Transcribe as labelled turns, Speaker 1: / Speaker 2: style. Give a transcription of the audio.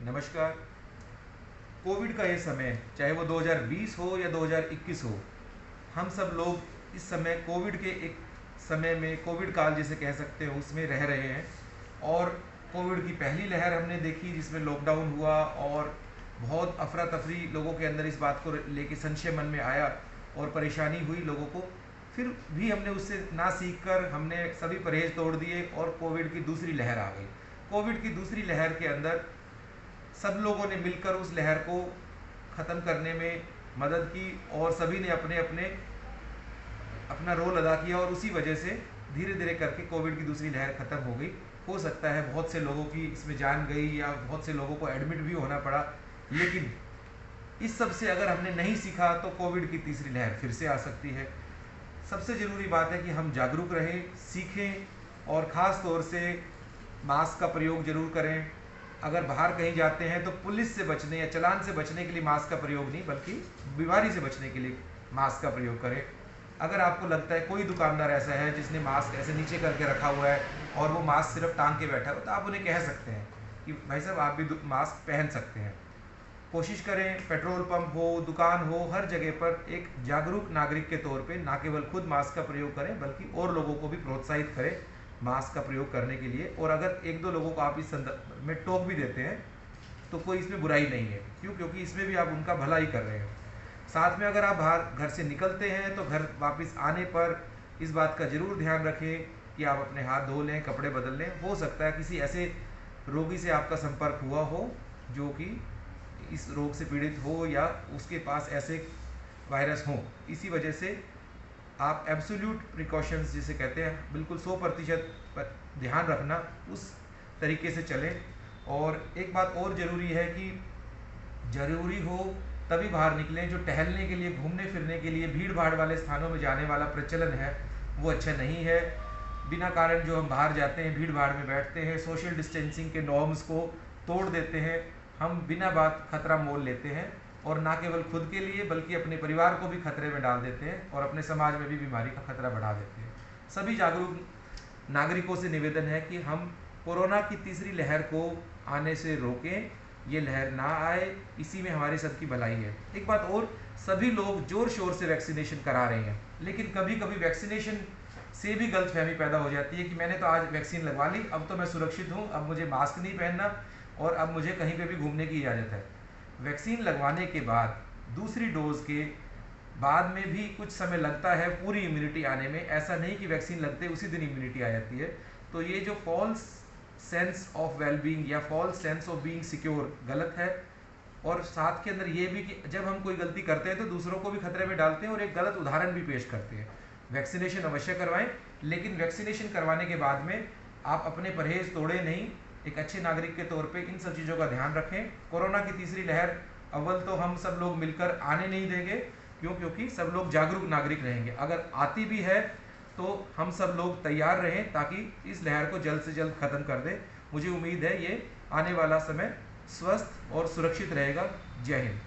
Speaker 1: नमस्कार। कोविड का ये समय, चाहे वो 2020 हो या 2021 हो, हम सब लोग इस समय कोविड के एक समय में, कोविड काल जिसे कह सकते हैं, उसमें रह रहे हैं। और कोविड की पहली लहर हमने देखी जिसमें लॉकडाउन हुआ और बहुत अफरा तफरी लोगों के अंदर इस बात को लेके संशय मन में आया और परेशानी हुई लोगों को। फिर भी हमने उससे ना सीख कर हमने सभी परहेज तोड़ दिए और कोविड की दूसरी लहर आ गई। कोविड की दूसरी लहर के अंदर सब लोगों ने मिलकर उस लहर को ख़त्म करने में मदद की और सभी ने अपने अपने अपना रोल अदा किया और उसी वजह से धीरे धीरे करके कोविड की दूसरी लहर ख़त्म हो गई। हो सकता है बहुत से लोगों की इसमें जान गई या बहुत से लोगों को एडमिट भी होना पड़ा, लेकिन इस सब से अगर हमने नहीं सीखा तो कोविड की तीसरी लहर फिर से आ सकती है। सबसे ज़रूरी बात है कि हम जागरूक रहें, सीखें और ख़ास तौर से मास्क का प्रयोग ज़रूर करें। अगर बाहर कहीं जाते हैं तो पुलिस से बचने या चालान से बचने के लिए मास्क का प्रयोग नहीं, बल्कि बीमारी से बचने के लिए मास्क का प्रयोग करें। अगर आपको लगता है कोई दुकानदार ऐसा है जिसने मास्क ऐसे नीचे करके रखा हुआ है और वो मास्क सिर्फ टांग के बैठा हो, तो आप उन्हें कह सकते हैं कि भाई साहब आप भी मास्क पहन सकते हैं। कोशिश करें पेट्रोल पंप हो, दुकान हो, हर जगह पर एक जागरूक नागरिक के तौर पे ना केवल खुद मास्क का प्रयोग करें बल्कि और लोगों को भी प्रोत्साहित करें मास्क का प्रयोग करने के लिए। और अगर एक दो लोगों को आप इस संदर्भ में टोक भी देते हैं तो कोई इसमें बुराई नहीं है, क्योंकि इसमें भी आप उनका भला ही कर रहे हैं। साथ में अगर आप बाहर घर से निकलते हैं तो घर वापस आने पर इस बात का ज़रूर ध्यान रखें कि आप अपने हाथ धो लें, कपड़े बदल लें। हो सकता है किसी ऐसे रोगी से आपका संपर्क हुआ हो जो कि इस रोग से पीड़ित हो या उसके पास ऐसे वायरस हो। इसी वजह से आप एब्सोल्यूट प्रिकॉशंस जिसे कहते हैं, बिल्कुल 100% पर ध्यान रखना, उस तरीके से चलें। और एक बात और ज़रूरी है कि ज़रूरी हो तभी बाहर निकलें। जो टहलने के लिए, घूमने फिरने के लिए भीड़ भाड़ वाले स्थानों में जाने वाला प्रचलन है वो अच्छा नहीं है। बिना कारण जो हम बाहर जाते हैं, भीड़ भाड़ में बैठते हैं, सोशल डिस्टेंसिंग के नॉर्म्स को तोड़ देते हैं, हम बिना बात खतरा मोल लेते हैं और ना केवल खुद के लिए बल्कि अपने परिवार को भी खतरे में डाल देते हैं और अपने समाज में भी बीमारी का खतरा बढ़ा देते हैं। सभी जागरूक नागरिकों से निवेदन है कि हम कोरोना की तीसरी लहर को आने से रोकें, ये लहर ना आए, इसी में हमारी सबकी भलाई है। एक बात और, सभी लोग जोर शोर से वैक्सीनेशन करा रहे हैं, लेकिन कभी कभी वैक्सीनेशन से भी गलतफहमी पैदा हो जाती है कि मैंने तो आज वैक्सीन लगवा ली, अब तो मैं सुरक्षित हूँ, अब मुझे मास्क नहीं पहनना और अब मुझे कहीं पे भी घूमने की इजाज़त है। वैक्सीन लगवाने के बाद दूसरी डोज के बाद में भी कुछ समय लगता है पूरी इम्यूनिटी आने में। ऐसा नहीं कि वैक्सीन लगते उसी दिन इम्यूनिटी आ जाती है। तो ये जो फॉल्स सेंस ऑफ वेलबींग या false sense of being secure गलत है। और साथ के अंदर ये भी कि जब हम कोई गलती करते हैं तो दूसरों को भी खतरे में डालते हैं और एक गलत उदाहरण भी पेश करते हैं। वैक्सीनेशन अवश्य करवाएं, लेकिन वैक्सीनेशन करवाने के बाद में आप अपने परहेज तोड़े नहीं। एक अच्छे नागरिक के तौर पे इन सब चीज़ों का ध्यान रखें। कोरोना की तीसरी लहर अव्वल तो हम सब लोग मिलकर आने नहीं देंगे, क्योंकि सब लोग जागरूक नागरिक रहेंगे। अगर आती भी है तो हम सब लोग तैयार रहें ताकि इस लहर को जल्द से जल्द ख़त्म कर दें। मुझे उम्मीद है ये आने वाला समय स्वस्थ और सुरक्षित रहेगा। जय हिंद।